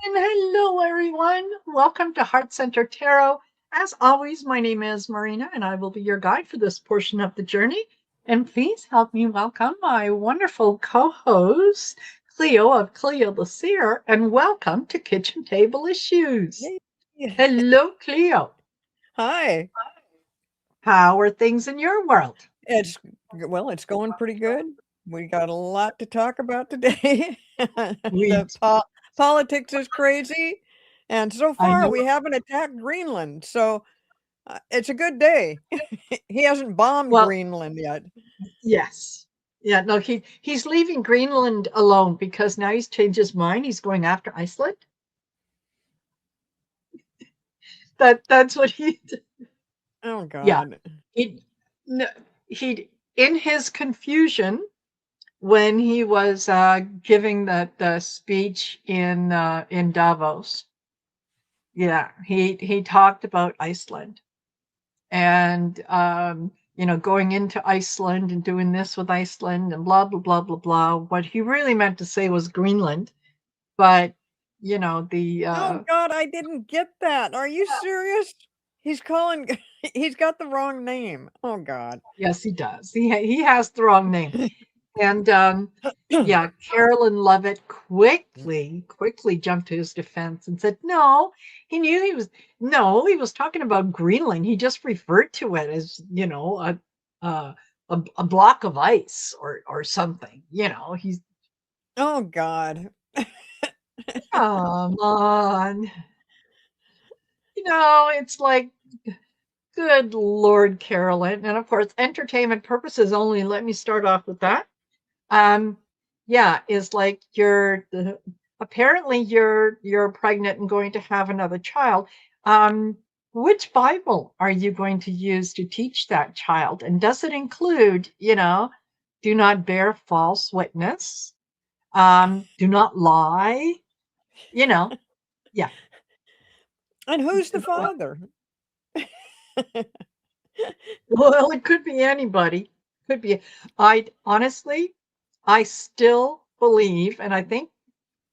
And hello, everyone. Welcome to Heart Center Tarot. As always, my name is Marina, and I will be your guide for this portion of the journey. And please help me welcome my wonderful co-host, Cleo of Cleo the Seer, and welcome to Kitchen Table Issues. Yay. Hello, Cleo. Hi. How are things in your world? It's going pretty good. We got a lot to talk about today. We, Politics is crazy, and so I far know. we haven't attacked Greenland, so it's a good day. He hasn't bombed Well, Greenland yet. yes. Yeah, no, he's leaving Greenland alone because now he's changed his mind. He's going after Iceland. That's what he. Oh Yeah, God. he no, he in his confusion when he was giving the speech in Davos. Yeah, he talked about Iceland and going into Iceland and doing this with Iceland and blah blah blah blah blah. What he really meant to say was Greenland, but the Oh God, I didn't get that. Are you serious? He's calling. He's got the wrong name. Oh God. yes, he does. He has the wrong name. And yeah, Carolyn Lovett quickly jumped to his defense and said, no, he knew he was, no, he was talking about Greenland. He just referred to it as, a, a block of ice or something. He's, Oh God. come on. It's like, good Lord, Carolyn. And of course, entertainment purposes only. Let me start off with that. Um, yeah, is like apparently you're pregnant and going to have another child. Um, which Bible are you going to use to teach that child? And does it include, do not bear false witness, do not lie, you know, yeah. And who's the father? Well, it could be anybody. Could be. I honestly, I still believe, and I think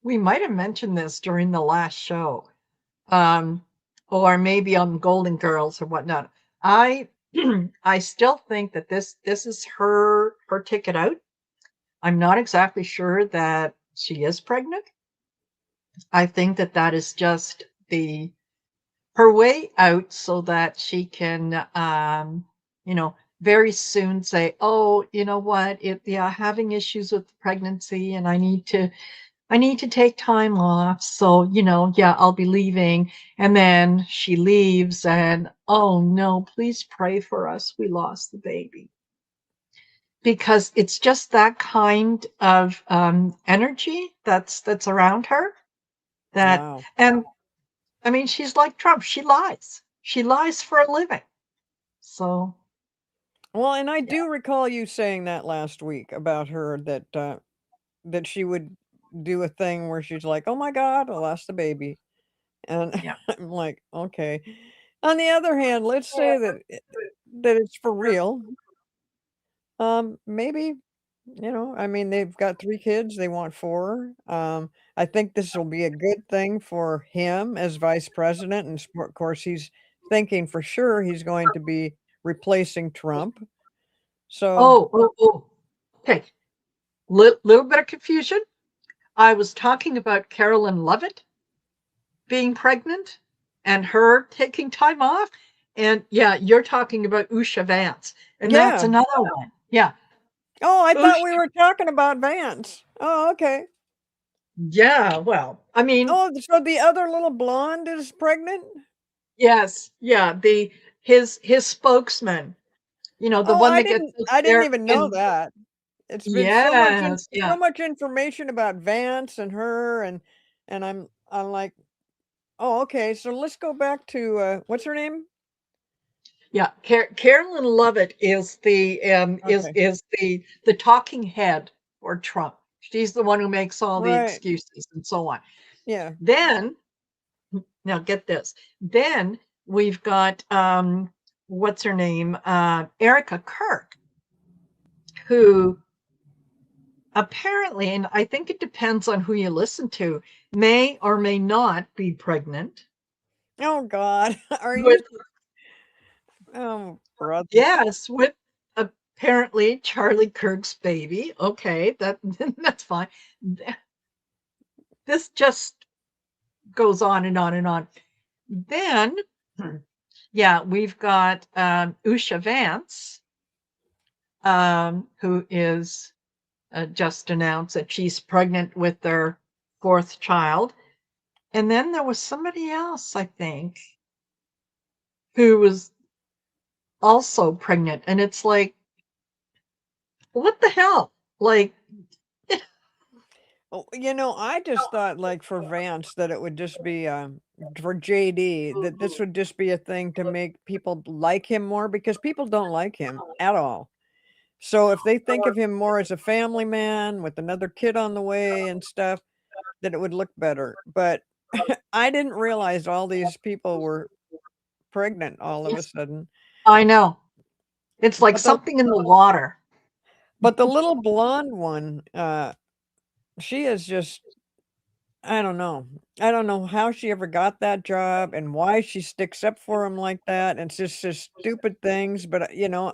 we might have mentioned this during the last show, um, or maybe on Golden Girls or whatnot. I I still think that this is her ticket out. I'm not exactly sure that she is pregnant. I think that that is just the her way out so that she can very soon say, oh, you know what, yeah, having issues with pregnancy and I need to take time off. So, yeah, I'll be leaving. And then she leaves and, oh no, please pray for us. We lost the baby. Because it's just that kind of energy that's around her that, Wow. and I mean, she's like Trump. She lies. She lies for a living. So, Well, and I yeah, do recall you saying that last week about her that she would do a thing where she's like, "Oh my God, I lost the baby," and yeah. I'm like, "Okay." On the other hand, let's say that it's for real. Maybe I mean, they've got 3 kids, they want 4. I think this will be a good thing for him as vice president, and of course, he's thinking for sure he's going to be replacing Trump. So, Oh. Okay. Little bit of confusion. I was talking about Carolyn Lovett being pregnant and her taking time off. And yeah, you're talking about Usha Vance. And that's yeah. another one. Yeah. Oh, I thought we Usha, were talking about Vance. Oh, okay. yeah, well, I mean, Oh, so the other little blonde is pregnant? yes, yeah, his spokesman, the Oh, one that gets up I didn't there even know and that. It's been yes, yeah. so much information about Vance and her and I'm like, "Oh, okay. So let's go back to what's her name?" Yeah, Carolyn Lovett is the Okay. is the talking head for Trump. She's the one who makes all the Right. excuses and so on. Yeah. Then, now get this. Then we've got what's her name? Erica Kirk, who apparently, and I think it depends on who you listen to, may or may not be pregnant Oh God, are you? with, Oh, brother. yes, with apparently Charlie Kirk's baby. Okay, that that's fine. This just goes on and on and on. Then, yeah, we've got Usha Vance, who is just announced that she's pregnant with their fourth child. And then there was somebody else, I think, who was also pregnant. And it's like, what the hell? Like, Oh, I just thought, like, for Vance that it would just be, for JD, that this would just be a thing to make people like him more because people don't like him at all. So if they think of him more as a family man with another kid on the way and stuff, that it would look better. But I didn't realize all these people were pregnant all of a yes, sudden. I know. It's like But the something in the water. but the little blonde one, she is just I don't know. I don't know how she ever got that job and why she sticks up for him like that. It's just stupid things. But,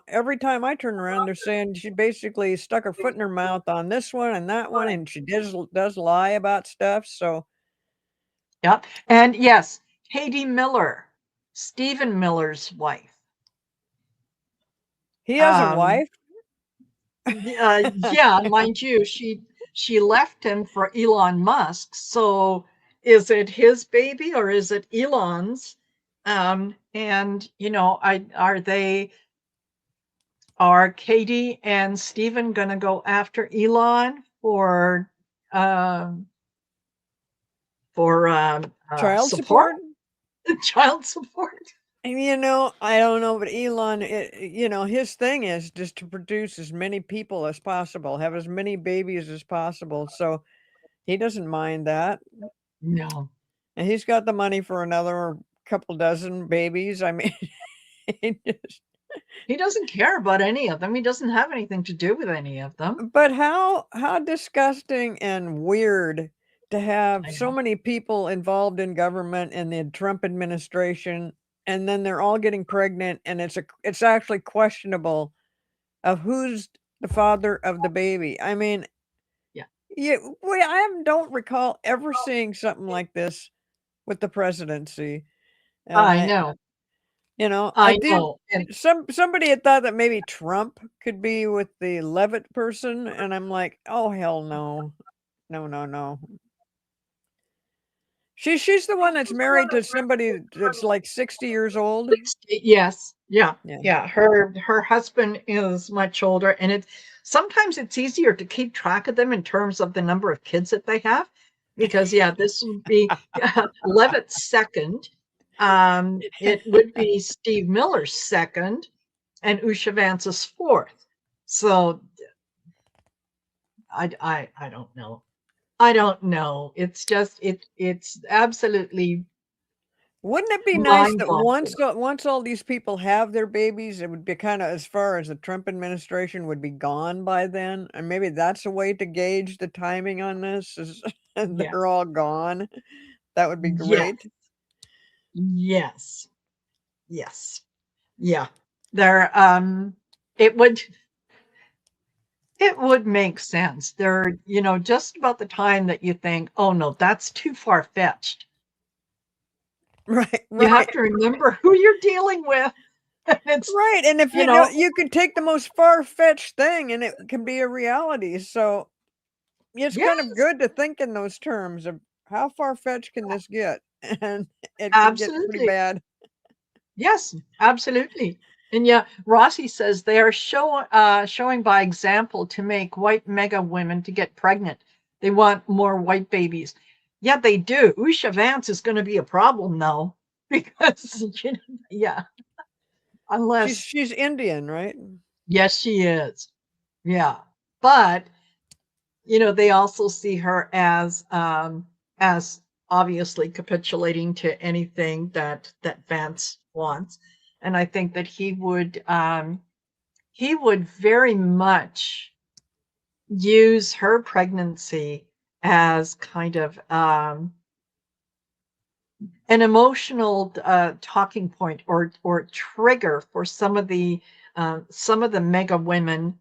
every time I turn around, they're saying she basically stuck her foot in her mouth on this one and that one, and she does lie about stuff. So Yep. And yes, Katie Miller, Stephen Miller's wife. he has a Um, wife. yeah, mind you, she left him for Elon Musk. So is it his baby or is it Elon's? And I are Katie and Stephen going to go after Elon um, for Child support, support. child support? And, I don't know, but Elon, his thing is just to produce as many people as possible, have as many babies as possible. So he doesn't mind that. No, And he's got the money for another couple dozen babies. I mean, he just he doesn't care about any of them. He doesn't have anything to do with any of them. but how disgusting and weird to have I so know. many people involved in government and the Trump administration, and then they're all getting pregnant, and it's actually questionable of who's the father of the baby. I mean, Yeah, yeah, don't recall ever seeing something like this with the presidency, and I know. I I do. know. And Somebody had thought that maybe Trump could be with the Levitt person, and I'm like, oh hell no, no, no, no. She's the one that's married to somebody that's like 60 years old. yes, yeah, Yeah, yeah. Her husband is much older, and sometimes it's easier to keep track of them in terms of the number of kids that they have, because yeah, this would be Levitt's second. It would be Steve Miller's second, and Usha Vance's fourth. So I don't know. I don't know. It's just it's absolutely wouldn't it be nice that mind-boggling. once all these people have their babies, it would be kind of as far as the Trump administration would be gone by then, and maybe that's a way to gauge the timing on this is they're Yes. all gone. That would be Yes. great. Yes. Yes. Yeah. There it would it would make sense. There, just about the time that you think, "Oh no, that's too far-fetched." Right, You have right. to remember who you're dealing with. And it's, Right, and if you know, you could take the most far-fetched thing and it can be a reality, so it's kind of yes, good to think in those terms of how far-fetched can this get? And it can get pretty absolutely. bad. Yes, absolutely. And yeah, Rossi says they are showing by example to make white mega women to get pregnant. They want more white babies. Yeah, they do. Usha Vance is going to be a problem though, because yeah, unless She's Indian, right? yes, she is. Yeah, but they also see her as obviously capitulating to anything that Vance wants, and I think that he would very much use her pregnancy as kind of an emotional talking point or trigger for some of the mega women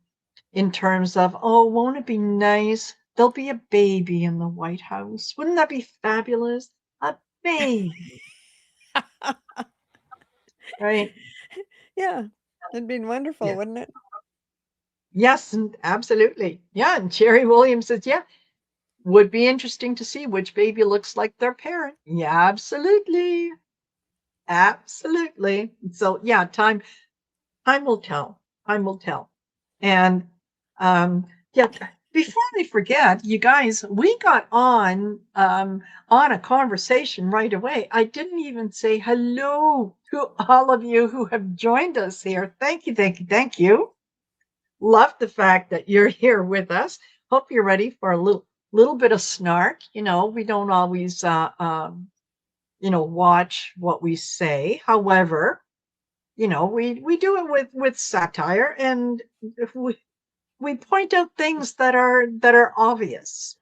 in terms of, oh, won't it be nice? There'll be a baby in the White House. Wouldn't that be fabulous? A baby, right? Yeah, it'd be wonderful, Yeah. wouldn't it? Yes, and absolutely. Yeah, and Cherry Williams says, yeah, would be interesting to see which baby looks like their parent. Yeah, absolutely. Absolutely. So yeah, time will tell. Time will tell. And yeah, before I forget, you guys, we got on a conversation right away. I didn't even say hello to all of you who have joined us here. Thank you, thank you, thank you. Love the fact that you're here with us. Hope you're ready for a little bit of snark. We don't always watch what we say. However, we do it with satire, and if we point out things that are obvious,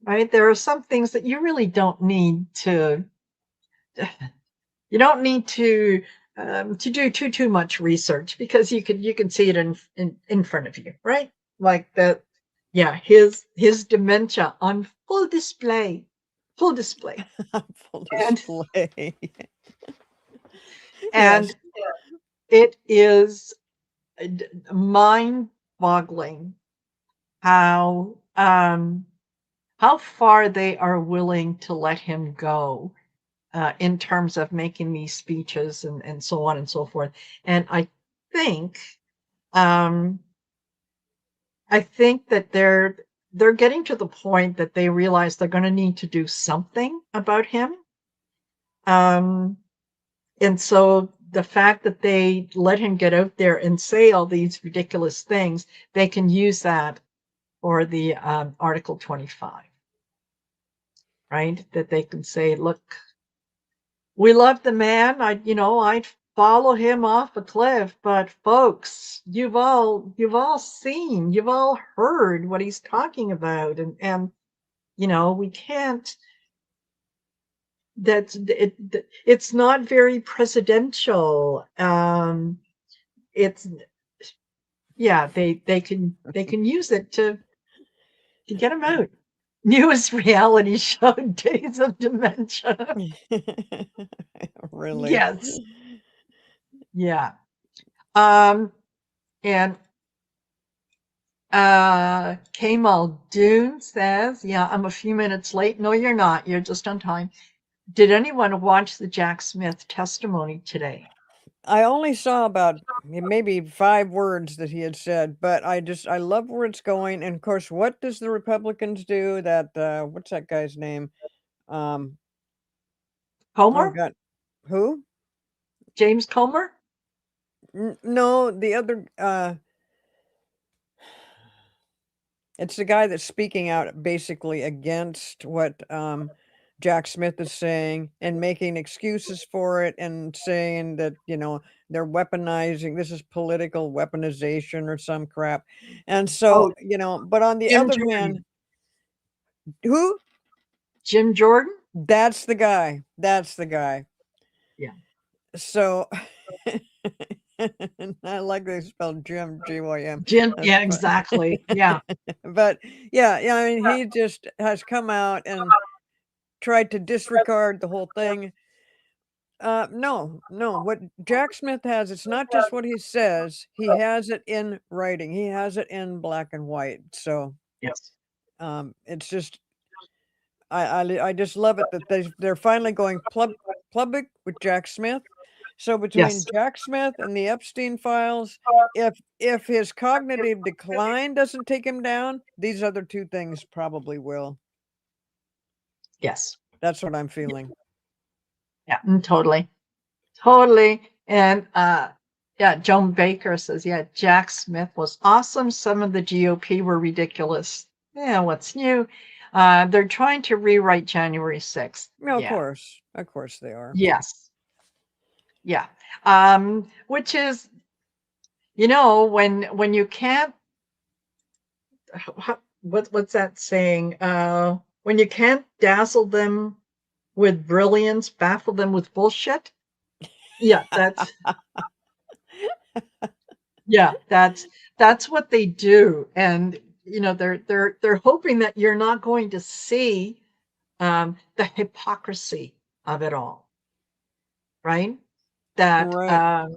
right? There are some things that you don't need to do too much research, because you can see it in front of you, right? Like that. Yeah, his dementia on full display. Full and display. and Yes. it is mind boggling how far they are willing to let him go, in terms of making these speeches and so on and so forth. And think um, I think that they're getting to the point that they realize they're going to need to do something about him. Um, and so the fact that they let him get out there and say all these ridiculous things, they can use that for the Article 25, right? That they can say, look, we love the man. I'd follow him off a cliff, but folks, you've all seen, you've all heard what he's talking about, and we can't. It's not very presidential. It's Yeah, they can use it to get him out. Newest reality show, Days of Dementia. Really. Yes, yeah. Um, and Kamal Dune says, yeah, I'm a few minutes late. No, you're not. You're just on time. Did anyone watch the Jack Smith testimony today? I only saw about maybe 5 words that he had said, but I love where it's going, and of course, what does the Republicans do that, what's that guy's name? Um, oh Comer? god, who? James Comer? N no, the other, it's the guy that's speaking out basically against what, Jack Smith is saying and making excuses for it and saying that, they're weaponizing this is political weaponization or some crap. And so, Oh, but on the Jim other hand Jordan. who? Jim Jordan? That's the guy. That's the guy. Yeah. So I like they spelled Jim, G-Y-M. Jim, That's yeah, fun. exactly. Yeah. But yeah, I mean, he just has come out and tried to disregard the whole thing. No, no. What Jack Smith has, it's not just what he says. He has it in writing. He has it in black and white. So, Yes. it's just I just love it that they're finally going public with Jack Smith. So between Yes. Jack Smith and the Epstein files, if his cognitive decline doesn't take him down, these other two things probably will. Yes. That's what I'm feeling. Yeah. Totally. Totally. And yeah, Joan Baker says, yeah, Jack Smith was awesome. Some of the GOP were ridiculous. Yeah, what's new? They're trying to rewrite January 6th. No, Yeah. of course they are. Yes. Yeah. Which is, when you can't what's that saying? When you can't dazzle them with brilliance, baffle them with bullshit. Yeah, yeah, that's what they do, and they're hoping that you're not going to see the hypocrisy of it all, right? That Right.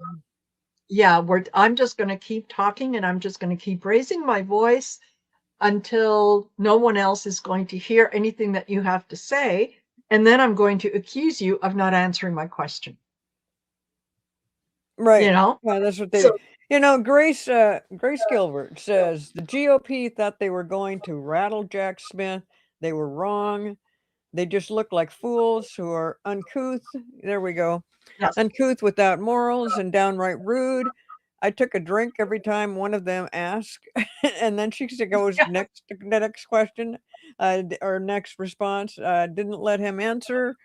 yeah, I'm just going to keep talking, and I'm just going to keep raising my voice until no one else is going to hear anything that you have to say, and then I'm going to accuse you of not answering my question. You Right. know, Yeah, that's what they do. so Grace Gilbert says the GOP thought they were going to rattle Jack Smith. They were wrong. They just look like fools who are uncouth. There we go. yes, Uncouth without morals and downright rude. I took a drink every time one of them asked. And then goes yeah, next, the next question, or next response. Didn't let him answer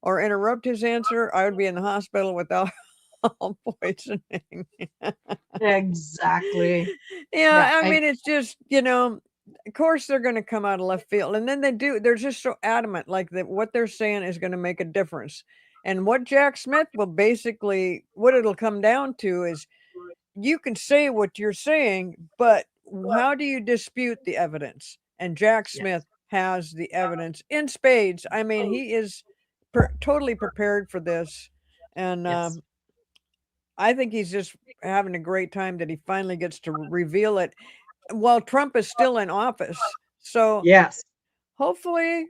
or interrupt his answer. I would be in the hospital with alcohol poisoning. exactly. Yeah, Yeah, I mean, it's just, of course they're going to come out of left field. And then they're just so adamant, like that what they're saying is going to make a difference. And what Jack Smith will basically, what it'll come down to is you can say what you're saying, but how do you dispute the evidence? And Jack yes, Smith has the evidence in spades. I mean, he is totally prepared for this. And yes, I think he's just having a great time that he finally gets to reveal it while Trump is still in office. So yes, hopefully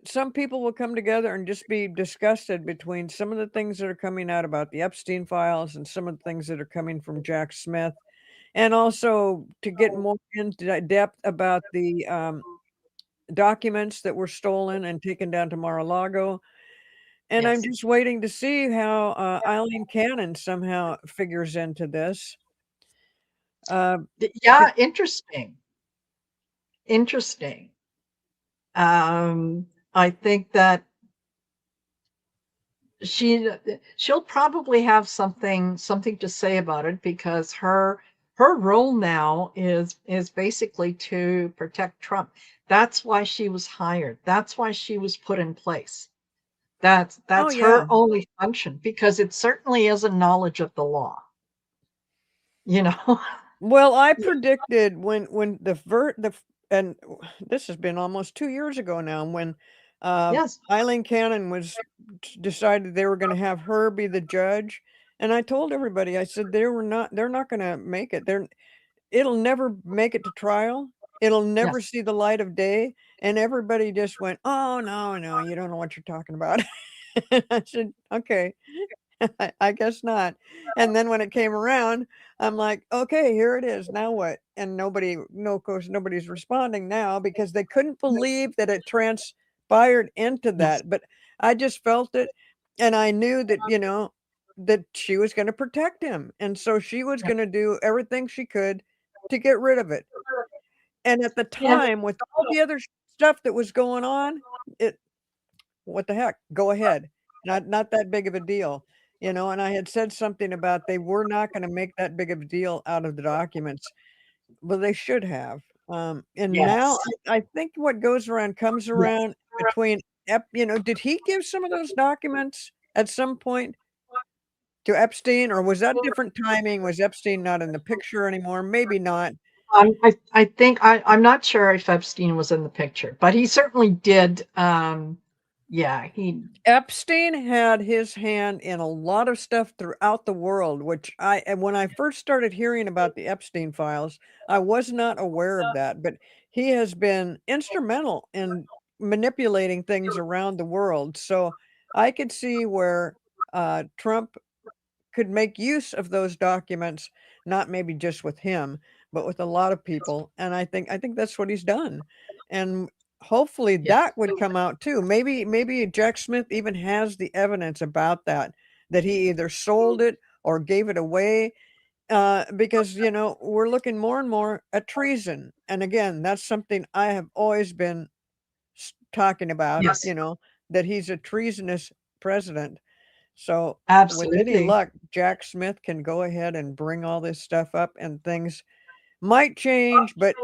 some people will come together and just be disgusted between some of the things that are coming out about the Epstein files and some of the things that are coming from Jack Smith. And also to get more into depth about the documents that were stolen and taken down to Mar-a-Lago. And I'm yes. just waiting to see how Eileen Cannon somehow figures into this. Uh, Yeah, interesting. Interesting. I think that she she'll probably have something to say about it because her role now is basically to protect Trump. That's why she was hired. That's why she was put in place. oh That's her yeah. only function because it certainly is a knowledge of the law, you know. Well, I predicted when and this has been almost 2 years ago now when Yes, Eileen Cannon was decided they were going to have her be the judge, and I told everybody, I said they're not going to make it. It'll never make it to trial. It'll never yes, see the light of day. And everybody just went, "Oh no, no, you don't know what you're talking about." I said, "Okay." I guess not. And then when it came around, I'm like, okay, here it is. Now what? And no, of course, nobody's responding now because they couldn't believe that it transpired into yes, that. But I just felt it. And I knew that, that she was going to protect him. And so she was yeah. going to do everything she could to get rid of it. And at the And time, with all the other stuff that was going on, it what the heck? Go ahead. Not that big of a deal, and I had said something about they were not gonna make that big of a deal out of the documents. Well, they should have. And now yes. I think what goes around comes Yeah. around between did he give some of those documents at some point to Epstein, or was that different timing? Was Epstein not in the picture anymore? Maybe not. I think I'm not sure if Epstein was in the picture, but he certainly did. Yeah, he. Epstein had his hand in a lot of stuff throughout the world, which and when I first started hearing about the Epstein files, I was not aware of that, but he has been instrumental in manipulating things around the world. So I could see where Trump could make use of those documents, not maybe just with him, but with a lot of people. And I think that's what he's done. And hopefully Yes, that would come out too. Maybe Jack Smith even has the evidence about that he either sold it or gave it away. Because we're looking more and more at treason. And again, that's something I have always been talking about, yes, that he's a treasonous president. So, with any absolutely. luck, Jack Smith can go ahead and bring all this stuff up and things might change, but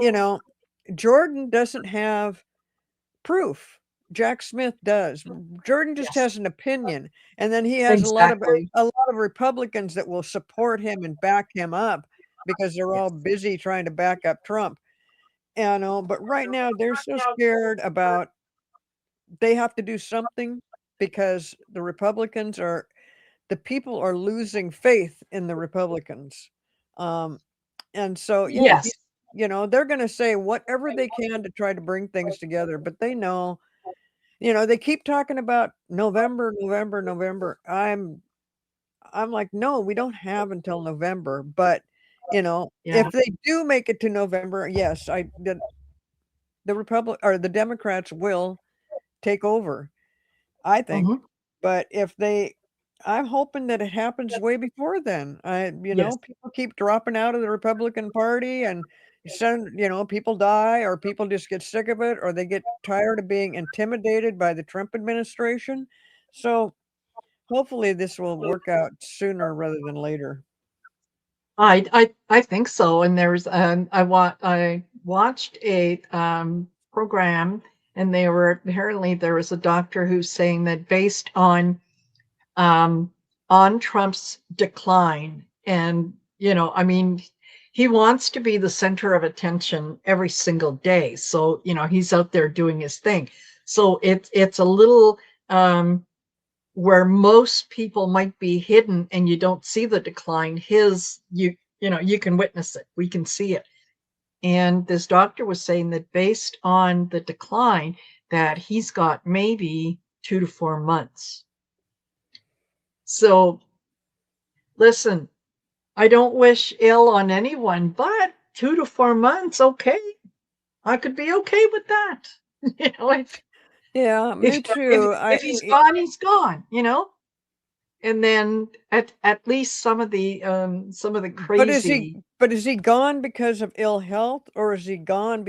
Jordan doesn't have proof. Jack Smith does. Jordan just Yes, has an opinion, and then he has a lot of exactly. Republicans that will support him and back him up because they're all Yes. busy trying to back up Trump. But right now they're so scared about they have to do something because the people are losing faith in the Republicans. Um, and so, yeah, Yes. they're going to say whatever they can to try to bring things together, but they know, they keep talking about November, November, November. I'm like, no, we don't have until November. But, Yeah. if they do make it to November, yes, the Republic or the Democrats will take over, I think. Hmm. But I'm hoping that it happens way before then. Yes. People keep dropping out of the Republican Party and people die or people just get sick of it or they get tired of being intimidated by the Trump administration. So hopefully this will work out sooner rather than later. I think so. And there's I watched a program, and they were apparently there was a doctor who's saying that based um on Trump's decline, and I mean, he wants to be the center of attention every single day. So, he's out there doing his thing. So it's a little where most people might be hidden and you don't see the decline. You can witness it. We can see it. And this doctor was saying that based on the decline, that he's got maybe 2 to 4 months. So listen, I don't wish ill on anyone, but 2 to 4 months, okay. I could be okay with that. you know, if Yeah, if me if, too. if he's gone, he's gone. And then at least some of the But is he crazy. but is he gone because of ill health or is he gone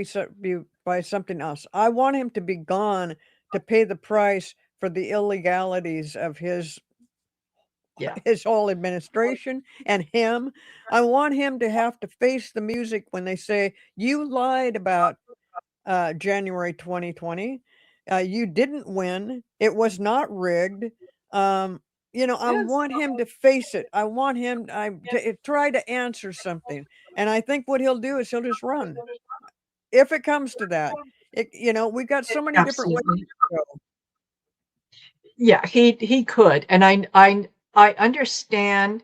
by something else? I want him to be gone to pay the price for the illegalities of Yeah. his whole administration and him. I want him to have to face the music when they say you lied about January 2020. You didn't win. It was not rigged. Um, I Yes. want him to face it. I want him to try to answer something. And I think what he'll do is he'll just run if it comes to that. We've got so many different ways Absolutely. to go. Yeah, he could. And I understand.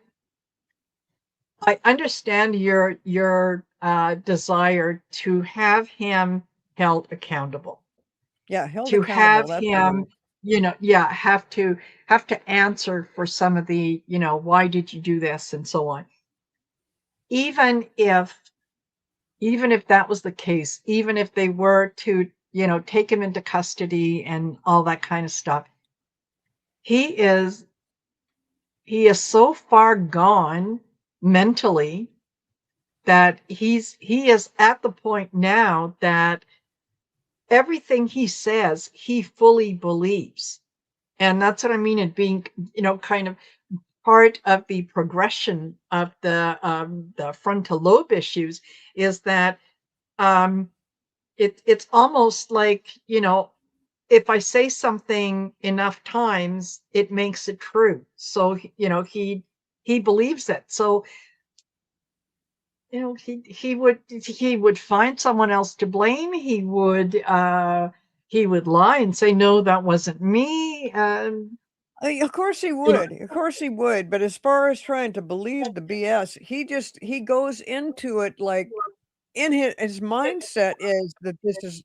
I understand your desire to have him held accountable, Yeah, held to have accountable. That's the him, word. yeah, have to answer for some of the, why did you do this and so on. Even if even if that was the case, even if they were to, take him into custody and all that kind of stuff, he is he is so far gone mentally that he is at the point now that everything he says he fully believes. And that's what I mean, it being, kind of part of the progression of the frontal lobe issues, is that um it's almost like, if I say something enough times, it makes it true. So, he believes it. So, he would find someone else to blame. He would lie and say, no, that wasn't me. Of course he You know, would. Of course he would. But as far as trying to believe the BS, he goes into it like in his mindset is that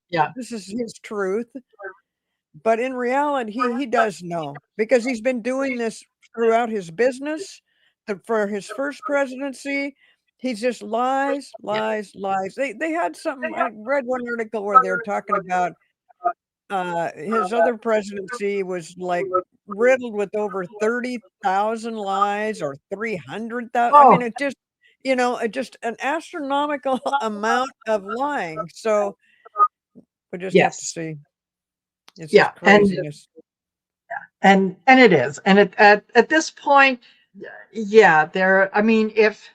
yeah, this is his truth, but in reality, he does know because he's been doing this throughout his business. For his first presidency, he just lies, yeah. lies, lies. They had something. I read one article where they were talking about his other presidency was like riddled with over 30,000 lies or 300,000. I mean, Oh, just an astronomical amount of lying. So we just have to yes. see. It's Yeah. just craziness. And it is. And at this point, yeah, I mean, if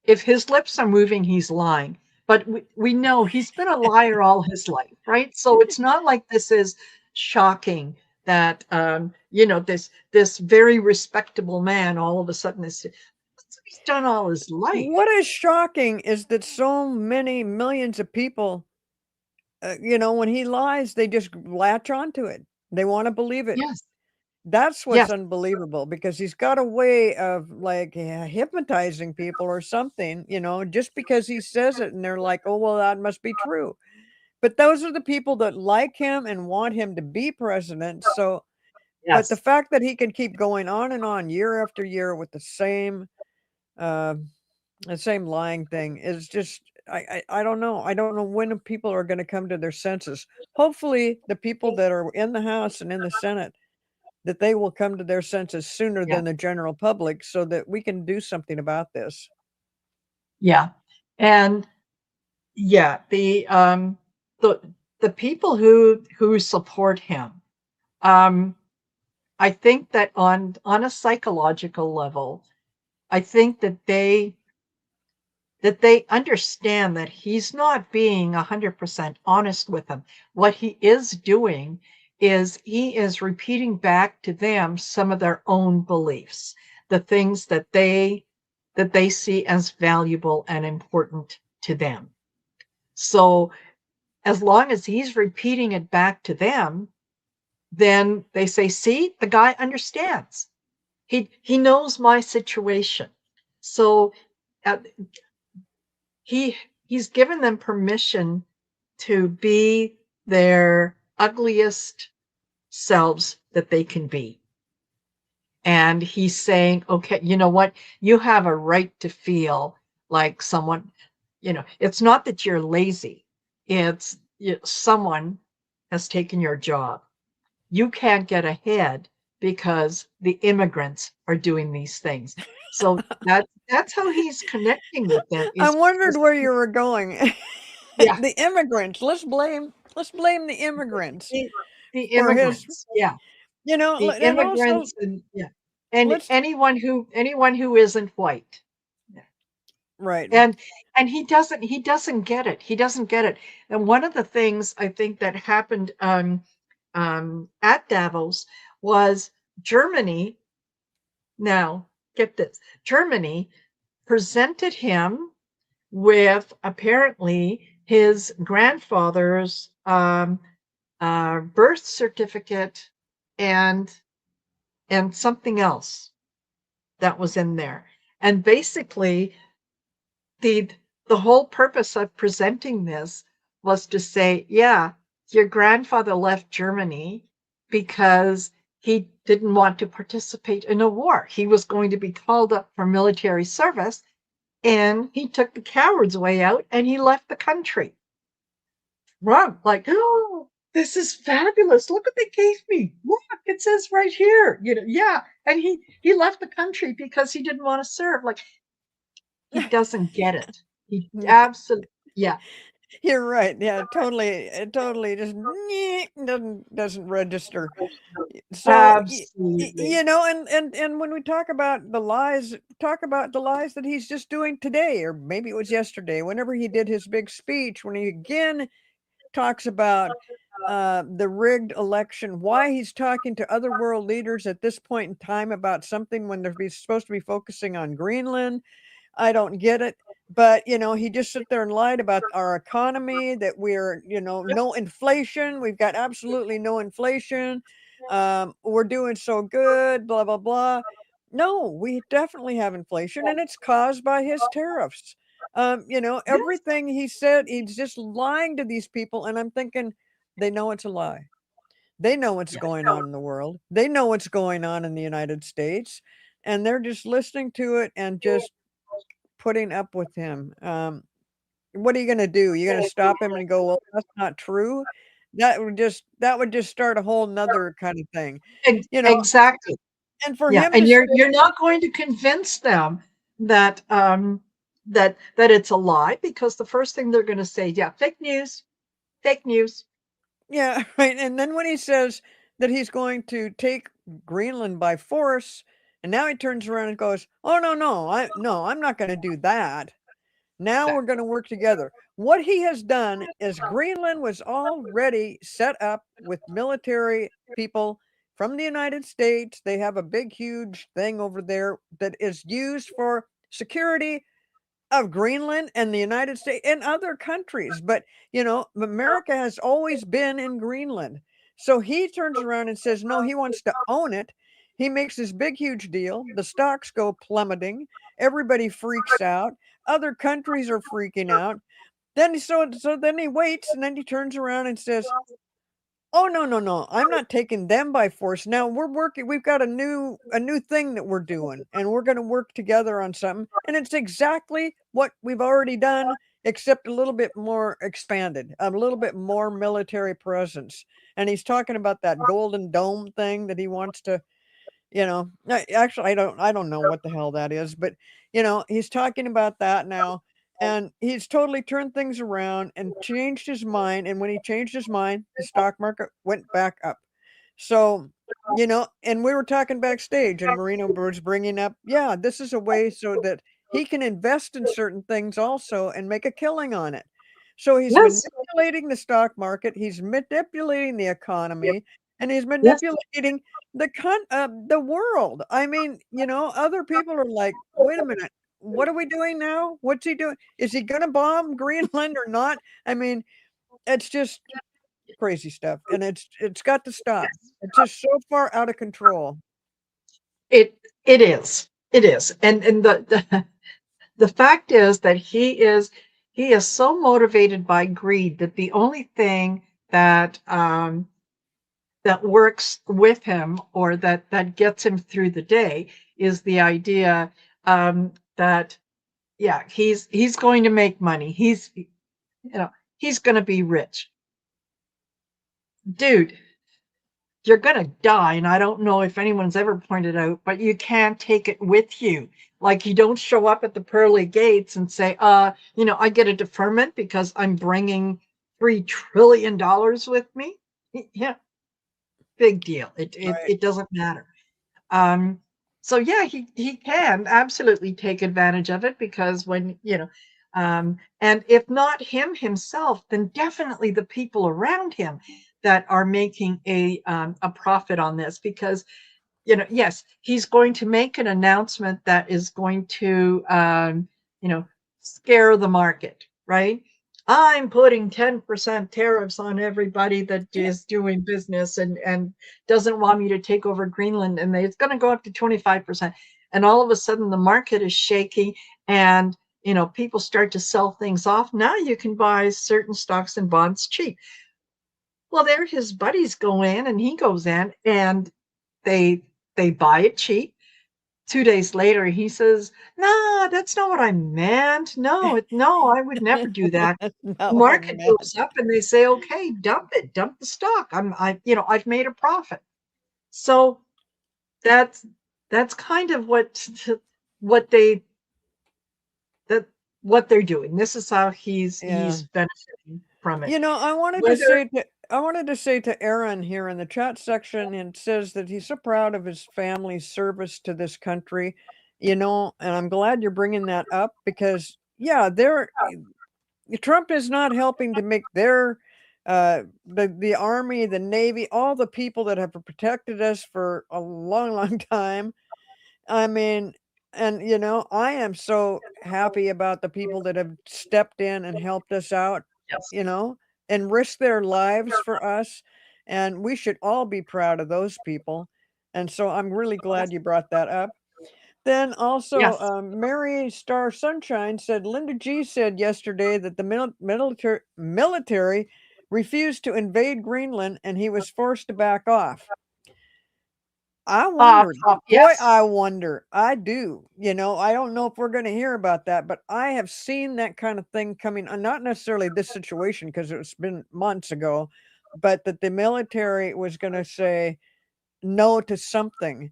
his lips are moving, he's lying. but we know he's been a liar all his life, right? So it's not like this is shocking that this very respectable man all of a sudden is that's what he's done all his life. What is shocking is that so many millions of people, when he lies, they just latch onto it. They wanna believe it. Yes, That's what's yes, unbelievable because he's got a way of, like, hypnotizing people or something, just because he says it and they're like, "Oh, well, that must be true." But those are the people that like him and want him to be president, so but the yes, fact that he can keep going on and on year after year with uh, the same lying thing is just I don't know. I don't know when people are gonna come to their senses. Hopefully, the people that are in the House and in the Senate, that they will come to their senses sooner yeah, than the general public so that we can do something about this. yeah. And yeah, the the people who support him, um, I think that on a psychological level, I think that they understand that he's not being 100% honest with them. What he is doing is he is repeating back to them some of their own beliefs, the things that they see as valuable and important to them. So as long as he's repeating it back to them, then they say, see, the guy understands. He knows my situation. So uh, he he's given them permission to be their ugliest selves that they can be. And he's saying, okay, you know what? You have a right to feel like someone, it's not that you're lazy. It's someone has taken your job. You can't get ahead because the immigrants are doing these things. So that's how he's connecting with them I is wondered because where you were going. yeah, The immigrants. Let's blame the immigrants the, the for his, immigrants, yeah, the and also immigrants, and yeah, and let's anyone who isn't white. Yeah. right. And he doesn't get it. He doesn't get it. And one of the things I think that happened at Davos was Germany. Now, get this: Germany presented him with apparently his grandfather's birth certificate and something else that was in there. And basically, the the whole purpose of presenting this was to say, yeah, your grandfather left Germany because he didn't want to participate in a war. He was going to be called up for military service, and he took the coward's way out and he left the country. Wrong. Like, oh, this is fabulous. Look what they gave me. Look, it says right here. Yeah. And he left the country because he didn't want to serve. Like, he doesn't get it. He No, absolutely, yeah, you're right. Yeah, totally. It totally just doesn't register. So absolutely. and when we talk about the lies that he's just doing today, or maybe it was yesterday, whenever he did his big speech, when he again talks about the rigged election, why he's talking to other world leaders at this point in time about something when supposed to be focusing on Greenland. I don't get it. But, he just sit there and lied about our economy, that we're, Yep. no inflation. We've got absolutely no inflation. We're doing so good, blah, blah, blah. No, we definitely have inflation, and it's caused by his tariffs. Yes. Everything he said, he's just lying to these people. And I'm thinking, they know it's a lie. They know what's Yeah. going on in the world. They know what's going on in the United States. And they're just listening to it and just putting up with him. What are you gonna do? You're gonna stop him and go, "Well, that's not true?" That would just start a whole 'nother kind of thing, you know, Exactly. and for Yeah. him to And say you're not going to convince them that that it's a lie, because the first thing they're going to say, yeah, fake news, fake news. yeah, right, and then when he says that he's going to take Greenland by force, and now he turns around and goes, "Oh, no, no, I'm not gonna do that. Now we're Exactly. gonna work together." What he has done is Greenland was already set up with military people from the United States. They have a big, huge thing over there that is used for security of Greenland and the United States and other countries. But, America has always been in Greenland. So he turns around and says, no, he wants to own it. He makes this big, huge deal. The stocks go plummeting. Everybody freaks out. Other countries are freaking out. Then he waits and then he turns around and says, "Oh, no, no, no. I'm not taking them by force. Now we've got a new thing that we're doing, and we're gonna work together on something." And it's exactly what we've already done, except a little bit more expanded, a little bit more military presence. And he's talking about that Golden Dome thing that he wants to actually, I don't know what the hell that is, but, he's talking about that now, and he's totally turned things around and changed his mind, and when he changed his mind, the stock market went back up. So, and we were talking backstage, and Marina was bringing up, yeah, this is a way so that he can invest in certain things also and make a killing on it. So he's Yes, manipulating the stock market, he's manipulating the economy, and he's yes, manipulating the world. I mean, other people are like, "Wait a minute, what are we doing now? What's he doing? Is he gonna bomb Greenland or not?" I mean, it's just crazy stuff, and it's got to stop. yes. It's just so far out of control. It it is. It is. And the fact is that he is so motivated by greed that the only thing that that works with him or that gets him through the day is the idea that yeah, he's going to make money. He's going to be rich. Dude, you're going to die, and I don't know if anyone's ever pointed out, but you can't take it with you. Like, you don't show up at the pearly gates and say, I get a deferment because I'm bringing $3 trillion with me. Yeah, big deal. it it, Right. it doesn't matter. Um, so yeah, he can absolutely take advantage of it because and if not him himself, then definitely the people around him that are making a profit on this. Because yes, he's going to make an announcement that is going to, you know, scare the market, right? I'm putting 10% tariffs on everybody that Yeah. is doing business and doesn't want me to take over Greenland, and it's going to go up to 25%. And all of a sudden, the market is shaky, and people start to sell things off. Now you can buy certain stocks and bonds cheap. Well, there his buddies go in, and he goes in, and they they buy it cheap. 2 days later, he says, "No, that's not what I meant. No, I would never do that." That's The not what I market meant. goes up, and they say, "Okay, dump it, dump the stock. I've made a profit." So that's that's kind of what they that what they're doing. This is how Yeah. he's benefiting from it. I wanted to Whether say to Aaron here in the chat section, and says that he's so proud of his family's service to this country, and I'm glad you're bringing that up because yeah, Trump is not helping to make the army, the navy, all the people that have protected us for a long, long time. I mean, and I am so happy about the people that have stepped in and helped us out, yes, you know, and risked their lives for us. And we should all be proud of those people. And so I'm really glad you brought that up. Then also, yes, Mary Star Sunshine said Linda G said yesterday that the military refused to invade Greenland and he was forced to back off. I wondered, boy, yes, I wonder. I do. I don't know if we're going to hear about that, but I have seen that kind of thing coming. Not necessarily this situation because it's been months ago, but that the military was going to say no to something.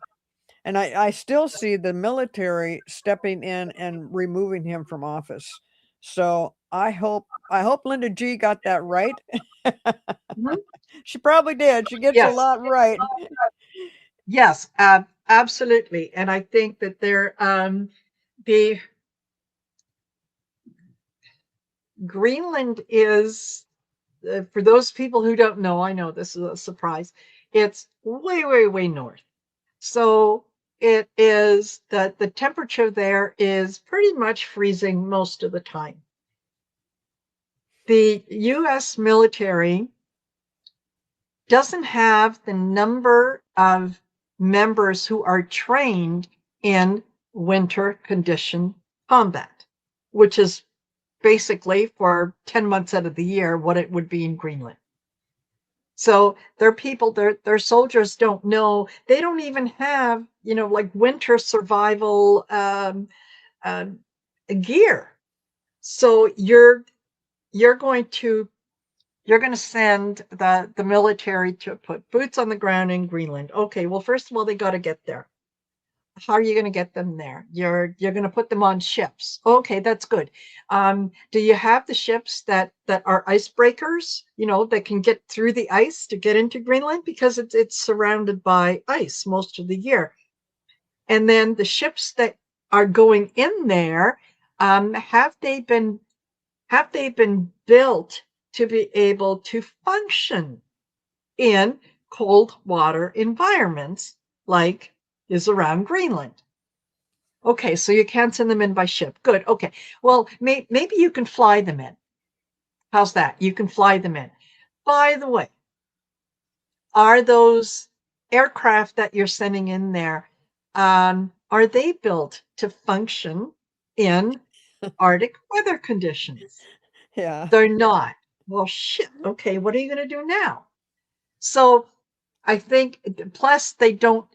And I still see the military stepping in and removing him from office. So I hope Linda G got that right. mhm, She probably did. She gets a yes. lot right. Yes, absolutely. And I think that the Greenland is, for those people who don't know, I know this is a surprise. It's way, way, way north. So it is that the temperature there is pretty much freezing most of the time. The US military doesn't have the number of members who are trained in winter condition combat, which is basically for 10 months out of the year what it would be in Greenland. So their people, their soldiers don't know. They don't even have, like winter survival um, gear. So you're going to you're going to send the military to put boots on the ground in Greenland. Okay, well, first of all, they got to get there. How are you going to get them there? You're going to put them on ships. Okay, that's good. Do you have the ships that are icebreakers? That can get through the ice to get into Greenland because it's surrounded by ice most of the year. And then the ships that are going in there, have they been built to be able to function in cold water environments like is around Greenland? Okay, so you can't send them in by ship. Good. Okay. Well, maybe you can fly them in. How's that? You can fly them in. By the way, are those aircraft that you're sending in there, are they built to function in Arctic weather conditions? Yeah. They're not. Well, shit. Okay, what are you going to do now? So I think, plus they don't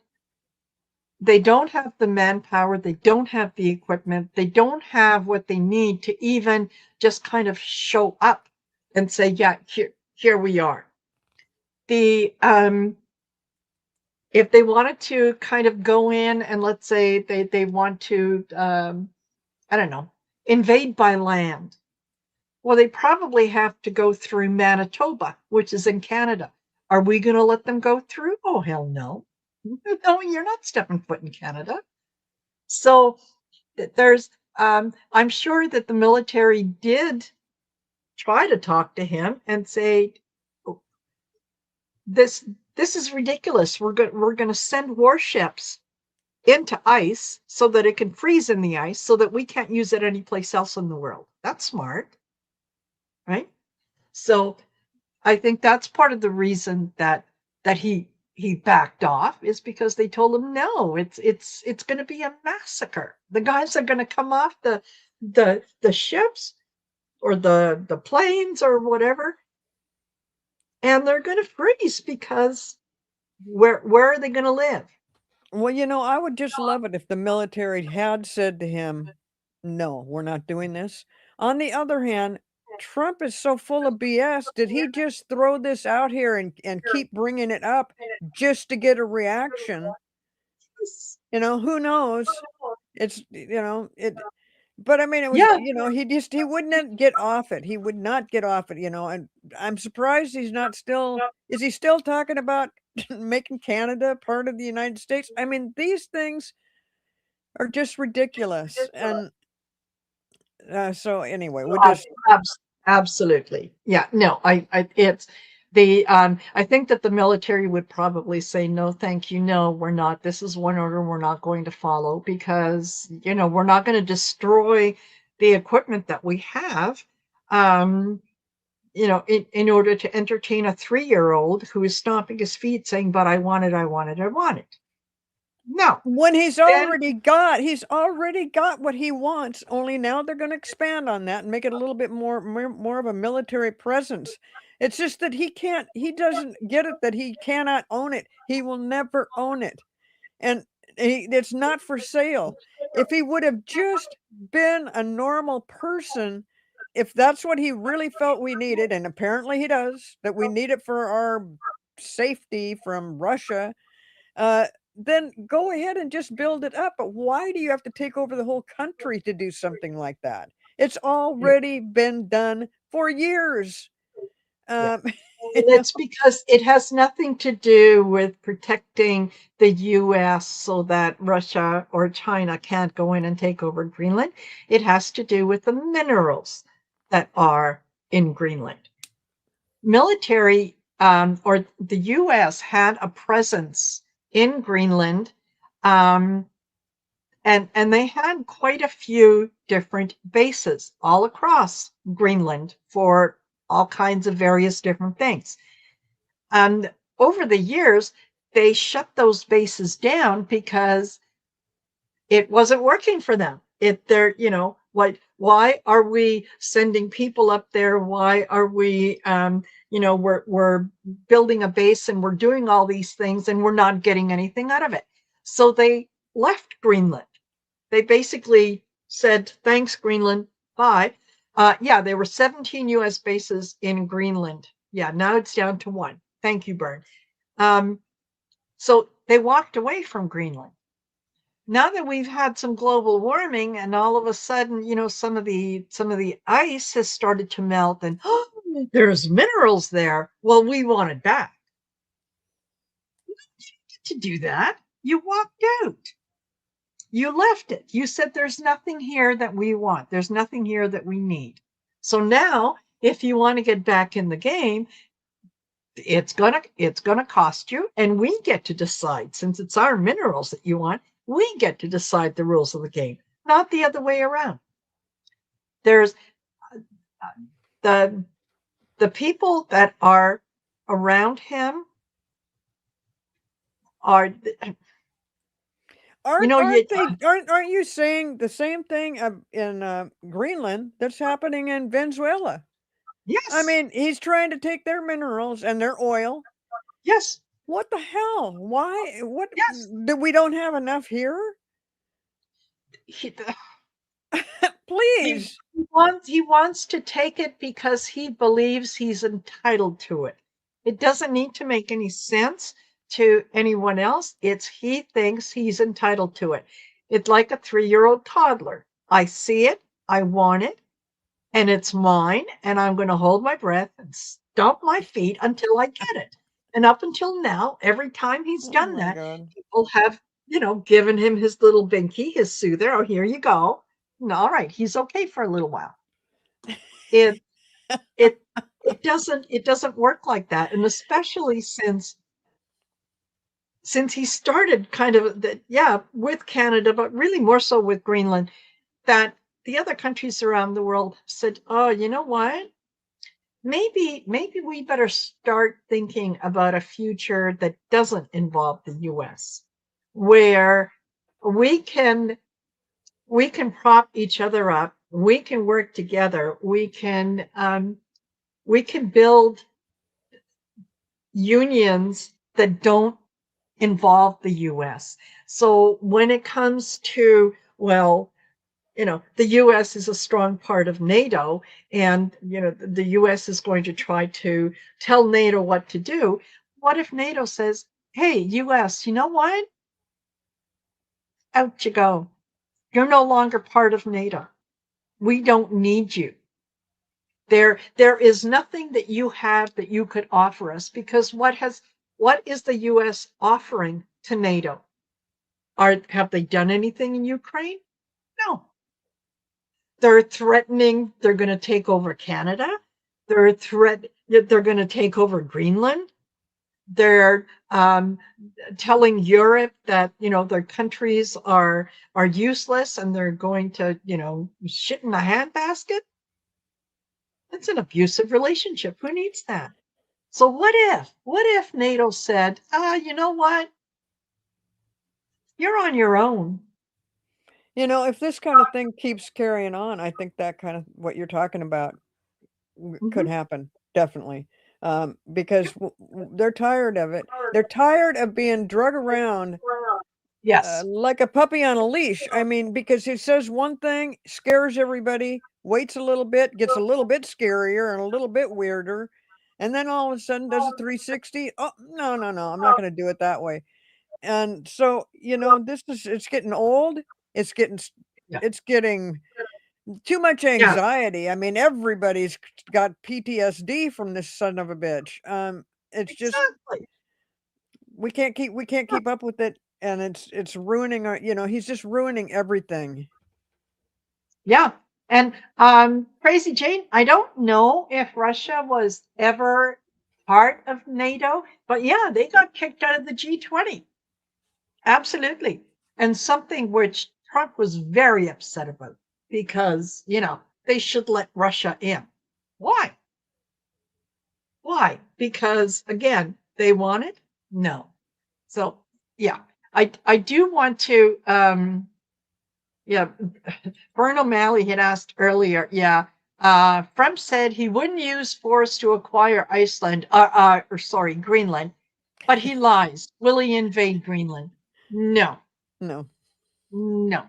have the manpower, they don't have the equipment, they don't have what they need to even just kind of show up and say, yeah, here we are. The If they wanted to kind of go in and let's say they want to I don't know, invade by land. Well, they probably have to go through Manitoba, which is in Canada. Are we going to let them go through? Oh, hell no. No, you're not stepping foot in Canada. So there's, I'm sure that the military did try to talk to him and say, "Oh, this is ridiculous. We're going to send warships into ice so that it can freeze in the ice so that we can't use it anyplace else in the world. That's smart, right?" So I think that's part of the reason that he backed off is because they told him no, it's going to be a massacre. The guys are going to come off the ships or the planes or whatever, and they're going to freeze because where are they going to live? Well, I would just love it if the military had said to him, "No, we're not doing this." On the other hand, Trump is so full of BS. Did he just throw this out here and keep bringing it up just to get a reaction? Who knows? It but I mean, it was Yeah, he wouldn't get off it. He would not get off it, and I'm surprised he's not still is he still talking about making Canada part of the United States? I mean, these things are just ridiculous, and, so anyway, we'll ab- just absolutely. Yeah, no, it's I think that the military would probably say, no, thank you. No, we're not. This is one order we're not going to follow because, we're not going to destroy the equipment that we have, um, in order to entertain a 3-year-old who is stomping his feet saying, but I want it, I want it, I want it. No, when then he's already got what he wants, only now they're gonna expand on that and make it a little bit more of a military presence. It's just that he doesn't get it that he cannot own it. He will never own it, and it's not for sale. If he would have just been a normal person, if that's what he really felt we needed, and apparently he does, that we need it for our safety from Russia, uh, then go ahead and just build it up. But why do you have to take over the whole country to do something like that? It's already been done for years. yeah. Um, you And know, it's because it has nothing to do with protecting the US so that Russia or China can't go in and take over Greenland. It has to do with the minerals. that are in Greenland. Military, or the US had a presence in Greenland, um, and they had quite a few different bases all across Greenland for all kinds of various different things. And over the years, they shut those bases down because it wasn't working for them. They're, what, why are we sending people up there? Why are we, we're building a base and we're doing all these things and we're not getting anything out of it. So they left Greenland. They basically said, thanks, Greenland, bye. Yeah, there were 17 US bases in Greenland. Yeah, now it's down to one. Thank you, Bern. Um, so they walked away from Greenland. Now that we've had some global warming and all of a sudden, some of the ice has started to melt and there's minerals there. Well, we want it back. You didn't get to do that. You walked out. You left it. You said there's nothing here that we want. There's nothing here that we need. So now, if you want to get back in the game, it's gonna cost you, and we get to decide. Since it's our minerals that you want, we get to decide the rules of the game, not the other way around. There's the the people that are around him are, you Aren't know, you aren't they aren't you saying the same thing in Greenland that's happening in Venezuela? I yes, mean, he's trying to take their minerals and their oil. yes, What the hell? Why? What? yes. Do we don't have enough here? He, he Please. he wants to take it because he believes he's entitled to it. It doesn't need to make any sense to anyone else. It's he thinks he's entitled to it. It's like a 3-year-old toddler. I see it, I want it, and it's mine, and I'm going to hold my breath and stomp my feet until I get it. And up until now, every time he's Oh done my that, god. people have, given him his little binky, his soother. Oh, here you go. And all right, he's okay for a little while. It it it doesn't work like that, and especially since he started kind of that, yeah, with Canada, but really more so with Greenland, that the other countries around the world said, oh, you know what, maybe we better start thinking about a future that doesn't involve the US, where we can we can prop each other up, we can work together, we can build unions that don't involve the US. So when it comes to, well, the US is a strong part of NATO, and the US is going to try to tell NATO what to do. What if NATO says, hey, US, you know what? Out you go. You're no longer part of NATO. We don't need you. There is nothing that you have that you could offer us, because what is the US offering to NATO? Have they done anything in Ukraine? No. They're threatening they're going to take over Canada. They're going to take over Greenland. They're telling Europe that their countries are useless and they're going to shit in a handbasket. That's an abusive relationship. Who needs that? So what if NATO said, you know what, you're on your own. If this kind of thing keeps carrying on, I think that kind of what you're talking about could Mm-hmm. happen, definitely. Because they're tired of it. They're tired of being drug around Yes, like a puppy on a leash. I mean, because he says one thing, scares everybody, waits a little bit, gets a little bit scarier and a little bit weirder, and then all of a sudden does a 360. Oh, no, no, no, I'm not going to do it that way. And so, it's getting old. It's getting, yeah, it's getting too much yeah, anxiety. I mean, everybody's got PTSD from this son of a bitch. It's just exactly. we can't keep up with it, and it's ruining our. He's just ruining everything. Yeah. And Crazy Jane, I don't know if Russia was ever part of NATO, but yeah, they got kicked out of the G20. Absolutely. And something which Trump was very upset about because, they should let Russia in. Why? Why? Because again, they want it? No. So yeah, I do want to yeah, Vern O'Malley had asked earlier, yeah. Trump said he wouldn't use force to acquire Iceland, or sorry, Greenland, but he lies. Will he invade Greenland? No, No, no,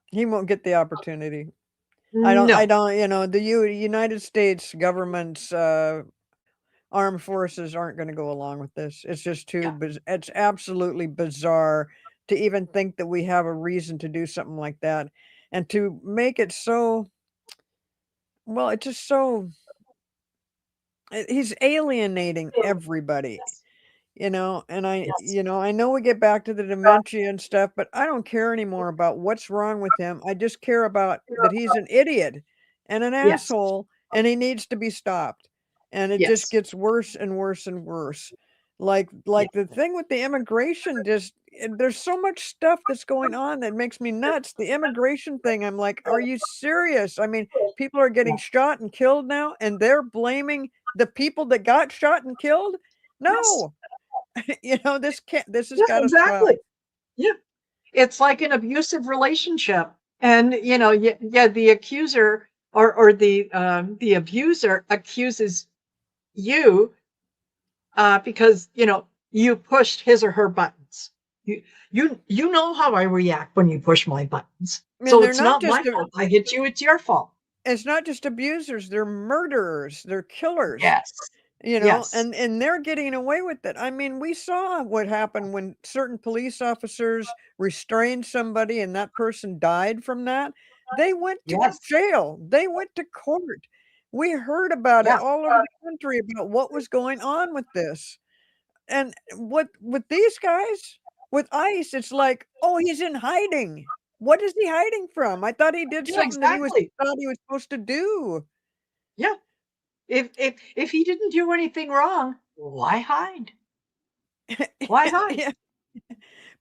he won't get the opportunity. I no. don't, the United States government's armed forces aren't going to go along with this. It's just Yeah, it's absolutely bizarre to even think that we have a reason to do something like that and to make it so, well, it's just so, he's alienating everybody. yes, And yes, I know we get back to the dementia and stuff, but I don't care anymore about what's wrong with him. I just care about that he's an idiot and an yes, asshole and he needs to be stopped. And it just yes, gets worse and worse and worse. yes, Like the thing with the immigration, there's so much stuff that's going on that makes me nuts. The immigration thing, I'm like, are you serious? I mean, people are getting shot and killed now and they're blaming the people that got shot and killed? yes, No, this has yeah, gotta stop. exactly. Yeah, it's like an abusive relationship, and yeah, yeah, the accuser or the abuser accuses you because you pushed his or her buttons. You know how I react when you push my buttons. And So they're it's not not just my fault. I hit you. It's your fault. it's not just abusers, they're murderers, they're killers, Yes. Yes. and they're getting away with it. I mean, we saw what happened when certain police officers restrained somebody and that person died from that. They went to Yes. jail, they went to court. We heard about it Yeah. all over the country about what was going on with this. And what with these guys, with ICE, it's like, "Oh, he's in hiding." What is he hiding from? I thought he did Yeah. something that Exactly. thought he was supposed to do. Yeah. If he didn't do anything wrong, why hide? Why hide? Yeah,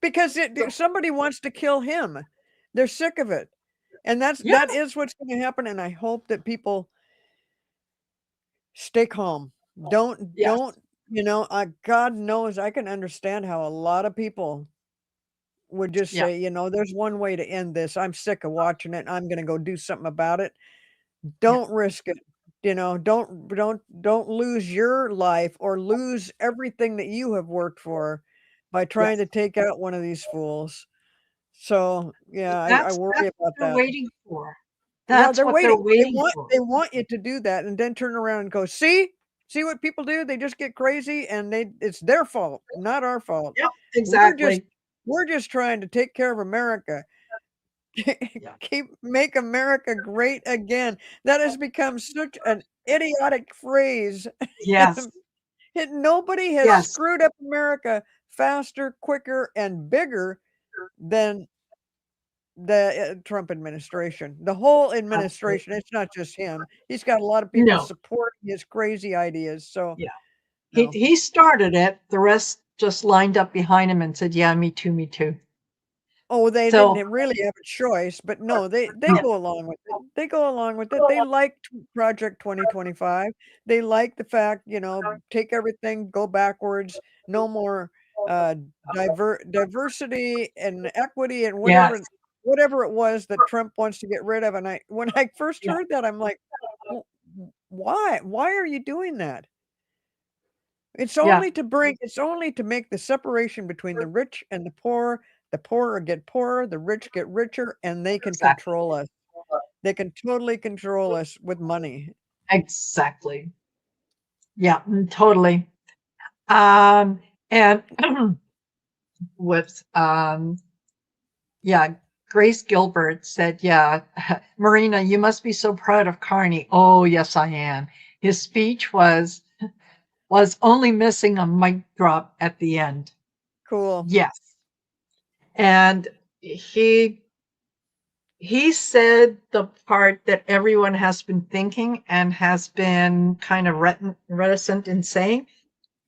because So somebody wants to kill him. They're sick of it. And yeah. that is what's gonna happen, and I hope that people stay calm. Yes. God knows I can understand how a lot of people would just Yeah. say, "There's one way to end this. I'm sick of watching it. I'm gonna go do something about it." Yeah. Don't risk it. Don't lose your life or lose everything that you have worked for by trying Yes. to take out one of these fools. So, yeah, I worry That's what about they're that. waiting for. Yeah, That's they're what they're waiting. waiting for. They want you to do that and then turn around and go, "See? See what people do? They just get crazy and it's their fault, not our fault. Yep. We're just Exactly. we're just trying to take care of America." Yeah. Make America great again. That has become such an idiotic phrase. Yes. Nobody has Yes. screwed up America faster, quicker, and bigger than the Trump administration. The whole administration. Absolutely. It's not just him. He's got a lot of people No. supporting his crazy ideas. So Yeah. He no. he started it. The rest just lined up behind him and said, "Yeah, me too, me too." Oh, they didn't So really have a choice, but no, they yeah. go along with it. They go along with it. They like Project 2025. They like the fact, take everything, go backwards, no more uh diversity and equity and Yes. whatever it was that Trump wants to get rid of. And when I first Yeah. heard that, I'm like, "Well, why? Why are you doing that?" Yeah. It's only to make the separation between the rich and the poor. The poor get poorer, the rich get richer, and they can Exactly. control us. They can totally control us with money. Exactly. Yeah. Totally. And with yeah, Grace Gilbert said, "Yeah, Marina, you must be so proud of Carney." Oh, yes, I am. His speech was only missing a mic drop at the end. Cool. Yes. And he he said the part that everyone has been thinking and has been kind of reticent in saying.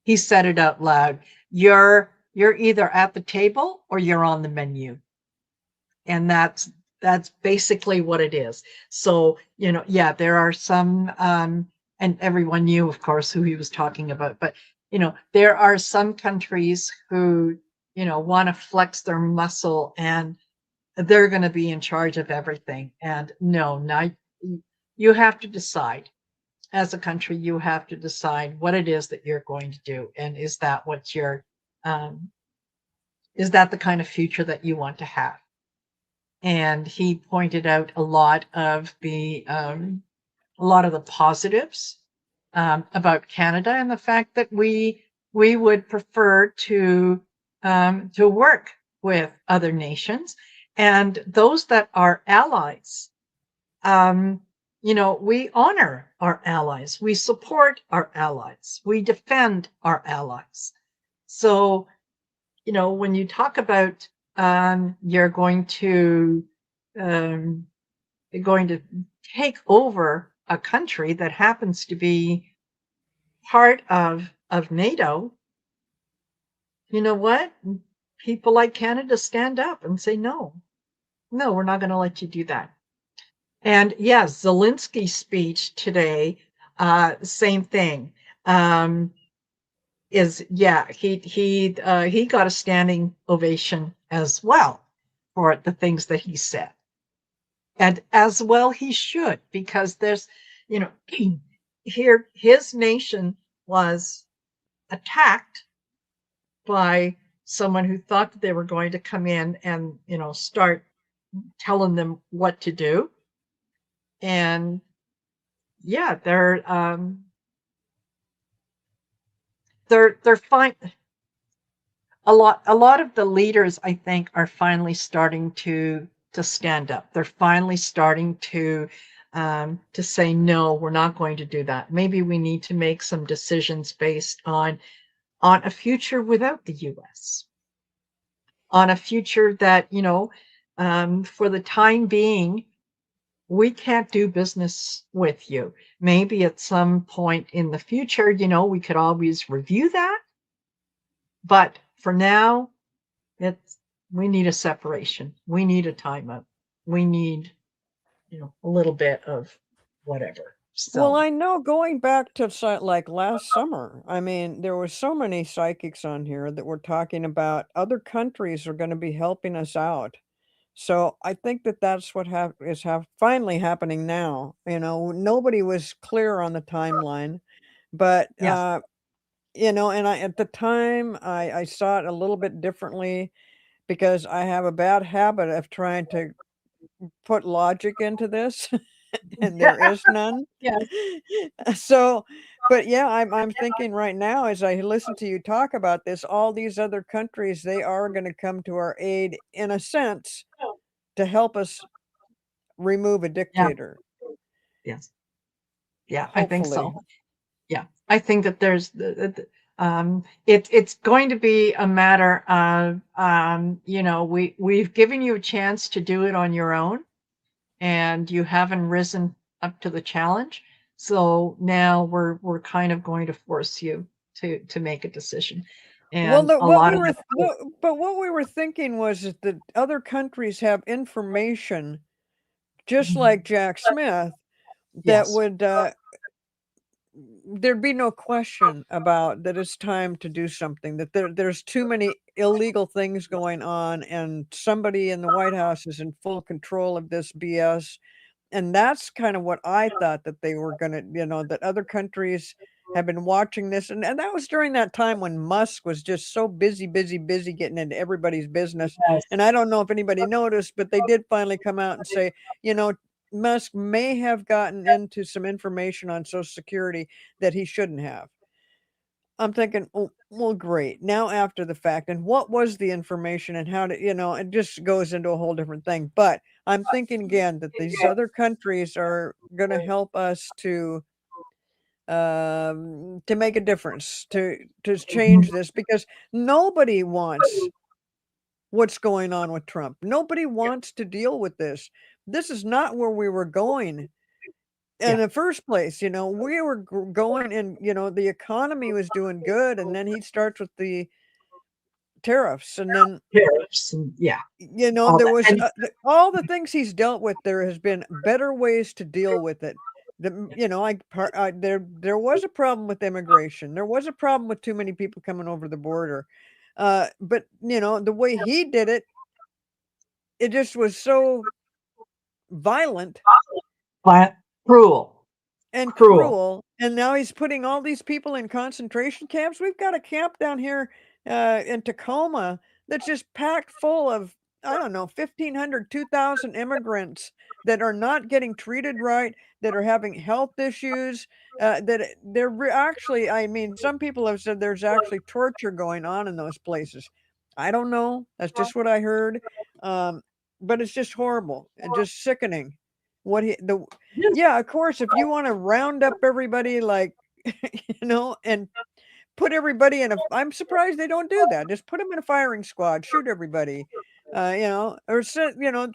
He said it out loud. You're either at the table or you're on the menu. And that's basically what it is. So, yeah, there are some and everyone knew, of course, who he was talking about, but there are some countries who, want to flex their muscle and they're going to be in charge of everything. And no, not you have to decide. As a country, you have to decide what it is that you're going to do, and um, is that the kind of future that you want to have? And he pointed out a lot of the positives about Canada and the fact that we would prefer to work with other nations and those that are allies. Um, we honor our allies, we support our allies, we defend our allies. So, when you talk about you're um, going to take over a country that happens to be part of NATO, you know what? People like Canada stand up and say no, no, we're not going to let you do that. And yes, Zelensky's speech today, same thing. Um, is yeah, he got a standing ovation as well for the things that he said, and as well he should, because there's, you know, here his nation was attacked by someone who thought that they were going to come in and start telling them what to do, and yeah, they're fine. A lot of the leaders, I think, are finally starting to stand up. They're finally starting to say no, we're not going to do that. Maybe we need to make some decisions based on a future without the US, on a future that, for the time being, we can't do business with you. Maybe at some point in the future, we could always review that, but for now, it's we need a separation. We need a timeout. We need, a little bit of whatever. Well, So, I know going back to like last summer, I mean, there were so many psychics on here that were talking about other countries are going to be helping us out. So I think that that's what finally happening now. Nobody was clear on the timeline, but yes. and I at the time I saw it a little bit differently because I have a bad habit of trying to put logic into this, and there is none. Yes. So, but yeah, I'm thinking right now as I listen to you talk about this, all these other countries, they are going to come to our aid in a sense to help us remove a Yeah. dictator. Yes. Yeah, I think so. Hopefully. Yeah. I think that it's going to be a matter of, we've given you a chance to do it on your own, and you haven't risen up to the challenge. So now we're kind of going to force you to make a decision. Well, And a lot of that, what we were thinking was that other countries have information, just like Jack Smith, that yes, would there'd be no question about that it's time to do something, that there's too many illegal things going on, and somebody in the White House is in full control of this BS. And that's kind of what I thought that they were gonna, that other countries have been watching this, and that was during that time when Musk was just so busy, busy, busy getting into everybody's business. yes, And I don't know if anybody noticed, but they did finally come out and say, you know, Musk may have gotten into some information on Social Security that he shouldn't have. I'm thinking, "Oh, well, great. Now after the fact, and what was the information and how did it just goes into a whole different thing." But I'm thinking again that these other countries are gonna help us to make a difference, to change this because nobody wants what's going on with Trump. Nobody wants to deal with this. This is not where we were going in Yeah. the first place. We were going and, the economy was doing good. And then he starts with the tariffs. And then, Tariffs and yeah, all there that. was And all the things he's dealt with. There has been better ways to deal with it. There was a problem with immigration. There was a problem with too many people coming over the border. But the way he did it, it just was so violent but cruel, and cruel. cruel, and now he's putting all these people in concentration camps. We've got a camp down here, in Tacoma that's just packed full of, I don't know, 1,500, 2,000 immigrants that are not getting treated right, that are having health issues, that actually, I mean, some people have said there's actually torture going on in those places. I don't know. That's just what I heard. Um, but it's just horrible and just sickening. Yes, Yeah, of course, if you wanna round up everybody, like, and put everybody in a I'm surprised they don't do that. Just put them in a firing squad, shoot everybody, or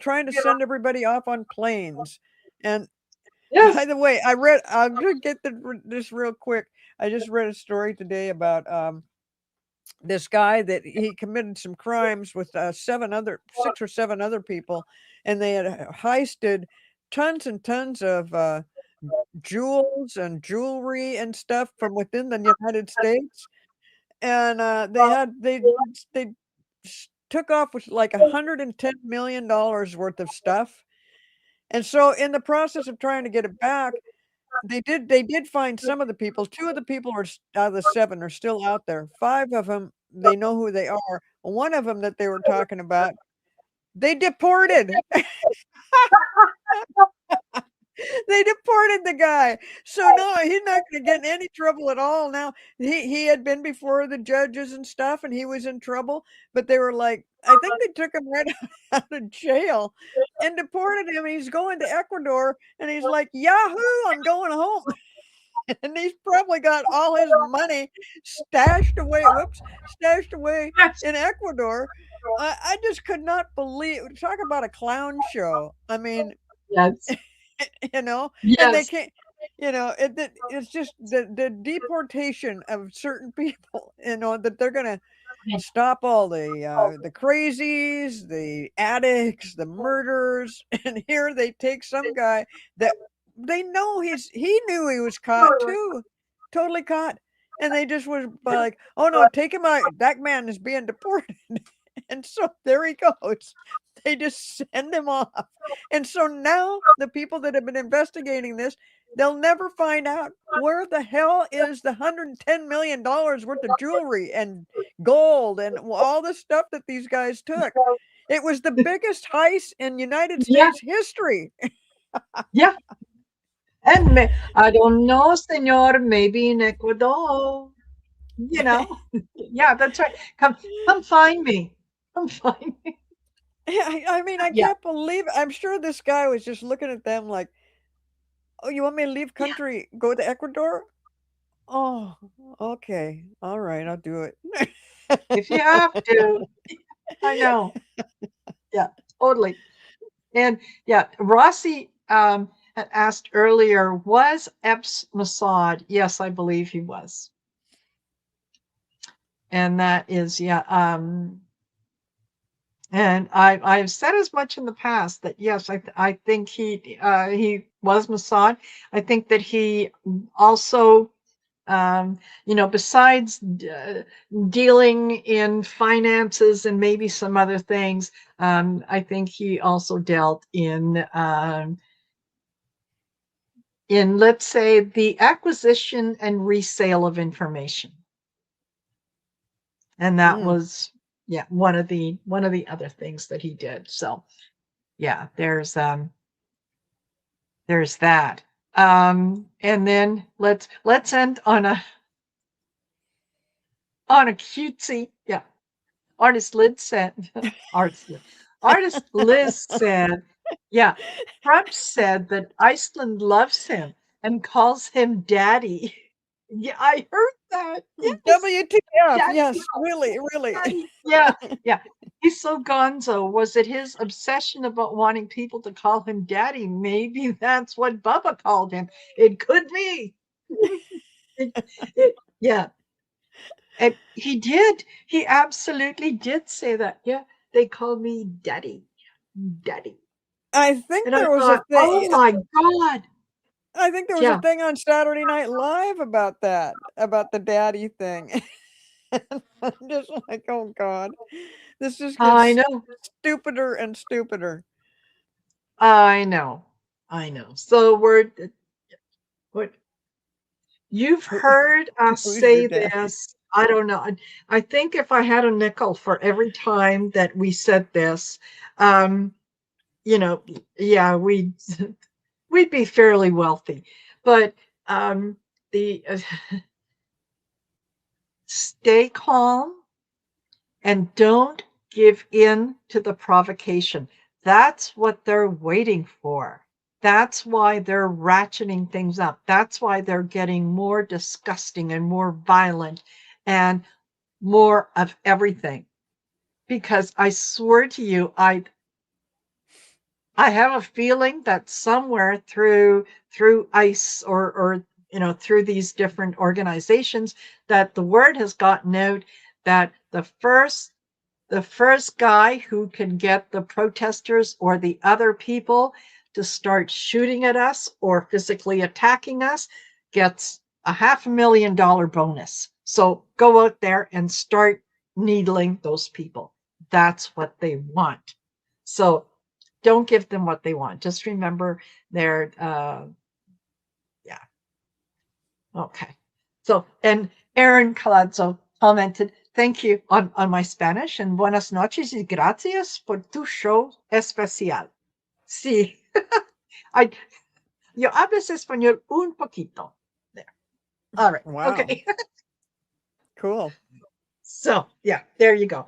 trying to send everybody off on planes. And by yes, the way, I'll just get this real quick. I just read a story today about, this guy that he committed some crimes with, 6 or 7 other people, and they had heisted tons and tons of, jewels and jewelry and stuff from within the United States, and, they took off with like $110 million worth of stuff, and so in the process of trying to get it back, they did find some of the people. 2 of the people out of the 7 are still out there. 5 of them, they know who they are. One of them that they were talking about, they deported. They deported the guy. So no, he's not gonna get in any trouble at all now. He had been before the judges and stuff, and he was in trouble, but they were like, I think they took him right out of jail and deported him. He's going to Ecuador, and he's like, "Yahoo! I'm going home." And he's probably got all his money stashed away yes, in Ecuador. I just could not believe, talk about a clown show. I mean, yes, you know, and they yes. can't, it's just the deportation of certain people, that they're gonna stop all the crazies, the addicts, the murderers, and here they take some guy that they know he knew he was caught too, totally caught, and they just was like, "Oh no, take him out. That man is being deported." And so there he goes. They just send him off. And so now the people that have been investigating this, they'll never find out where the hell is the $110 million worth of jewelry and gold and all the stuff that these guys took. It was the biggest heist in United Yeah, States history. yeah. And I don't know, senor, maybe in Ecuador, you know. Yeah, that's right. Come find me. Come find me. I mean, I Yeah, can't believe it. I'm sure this guy was just looking at them like, "Oh, you want me to leave yeah. country, go to Ecuador? Oh, okay. All right, I'll do it." If you have to, I know. Yeah, totally. And yeah, Rossi had asked earlier, was Epps Mossad? Yes, I believe he was. And that is, yeah. And I've said as much in the past that yes, I think he was Mossad. I think that he also, besides dealing in finances and maybe some other things, I think he also dealt in, let's say, the acquisition and resale of information, and that Mm. was yeah one of the other things that he did. So yeah, there's that. And then let's end on a cutesy, yeah. Artist Liz said, artist, artist Liz said, yeah, Trump said that Iceland loves him and calls him daddy. Yeah, I heard that. Yes. WTF, Daddy, yes, really, really. daddy. Yeah, yeah. He's so gonzo. Was it his obsession about wanting people to call him daddy? Maybe that's what Bubba called him. It could be. It, yeah. And he did. He absolutely did say that. Yeah. They call me daddy. Daddy. I think And I there was a thought, oh thing my God. I think there was a Yeah, thing on Saturday Night Live about that, about the daddy thing. And I'm just like, "Oh god. This just I gets know. stupider and stupider." I know. I know. So what you've Who heard us who's your say daddy? this. I don't know. I think if I had a nickel for every time that we said this, um, you know, yeah, we'd be fairly wealthy. But the stay calm and don't give in to the provocation. That's what they're waiting for. That's why they're ratcheting things up. That's why they're getting more disgusting and more violent and more of everything. Because I swear to you, I have a feeling that somewhere through ICE or through these different organizations that the word has gotten out that the first guy who can get the protesters or the other people to start shooting at us or physically attacking us gets a $500,000 bonus. So go out there and start needling those people. That's what they want. So don't give them what they want. Just remember they're, yeah, okay. So, and Aaron Calazzo commented, thank you on my Spanish and buenas noches y gracias por tu show especial. Sí, I, yo hablas español un poquito. There. All right. Wow, Okay. cool. So, yeah, there you go.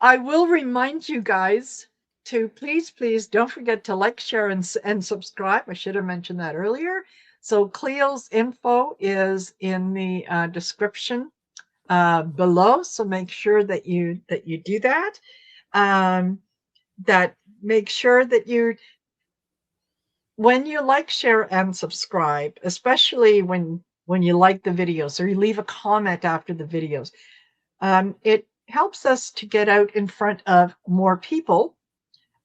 I will remind you guys to please don't forget to like, share, and subscribe. I should have mentioned that earlier. So Cleo's info is in the description below. So make sure that you do that. Um, that make sure that you when you like, share, and subscribe, especially when you like the videos or you leave a comment after the videos. It helps us to get out in front of more people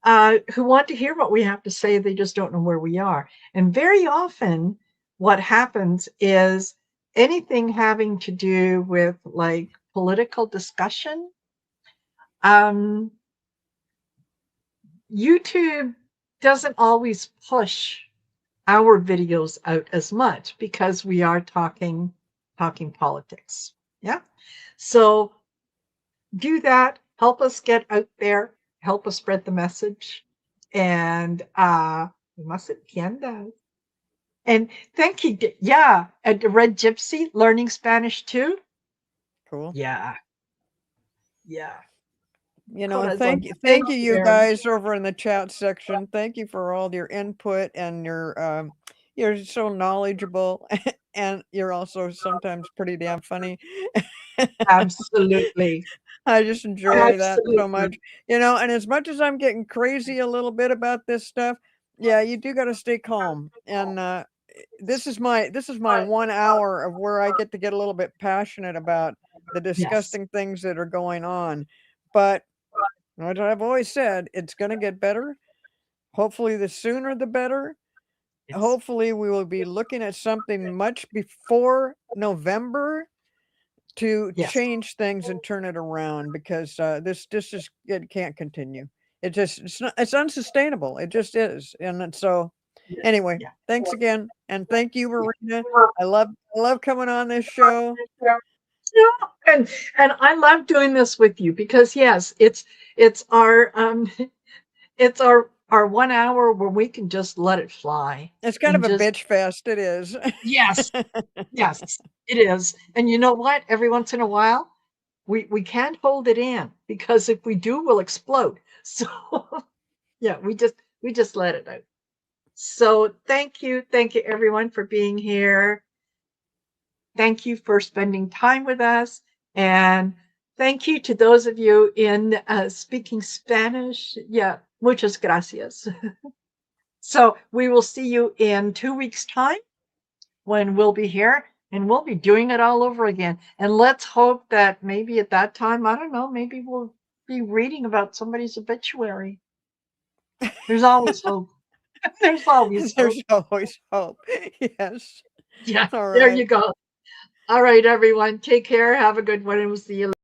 who want to hear what we have to say. They just don't know where we are. And very often, what happens is anything having to do with like political discussion, um, YouTube doesn't always push our videos out as much because we are talking politics. Yeah. So do that. Help us get out there. Help us spread the message. And we mustn't tiendas. And thank you. Yeah. And the Red Gypsy learning Spanish too. Cool. Yeah. Yeah. You know, Corazon. Thank thank you, you, you Aaron. guys over in the chat section. Thank you for all your input and you're so knowledgeable and you're also sometimes pretty damn funny. Absolutely. I just enjoy that so much. Absolutely. You know, and as much as I'm getting crazy a little bit about this stuff, yeah, you do got to stay calm. And this is my 1 hour of where I get a little bit passionate about the Yes. disgusting things that are going on. But what I've always said, it's going to get better. Hopefully the sooner the better. Yes. Hopefully we will be looking at something much before November to Yes. change things and turn it around because this just it can't continue. It's unsustainable. It just is. So Yeah. anyway, Yeah. thanks again and thank you, Yeah. Marina. I love coming on this show. Yeah, and I love doing this with you because yes, it's our it's our 1 hour where we can just let it fly It's kind and of a just bitch fest. It is. yes, yes, it is. And you know what? Every once in a while, we can't hold it in because if we do, we'll explode. So yeah, we just let it out. So thank you everyone for being here. thank you for spending time with us. And thank you to those of you in speaking Spanish. Yeah, muchas gracias. So we will see you in 2 weeks' time when we'll be here and we'll be doing it all over again. And let's hope that maybe at that time, I don't know, maybe we'll be reading about somebody's obituary. There's always hope. There's always hope. There's always hope. Yes. Yeah, All there right. you go. All right, everyone. Take care. Have a good one, and we'll see you later.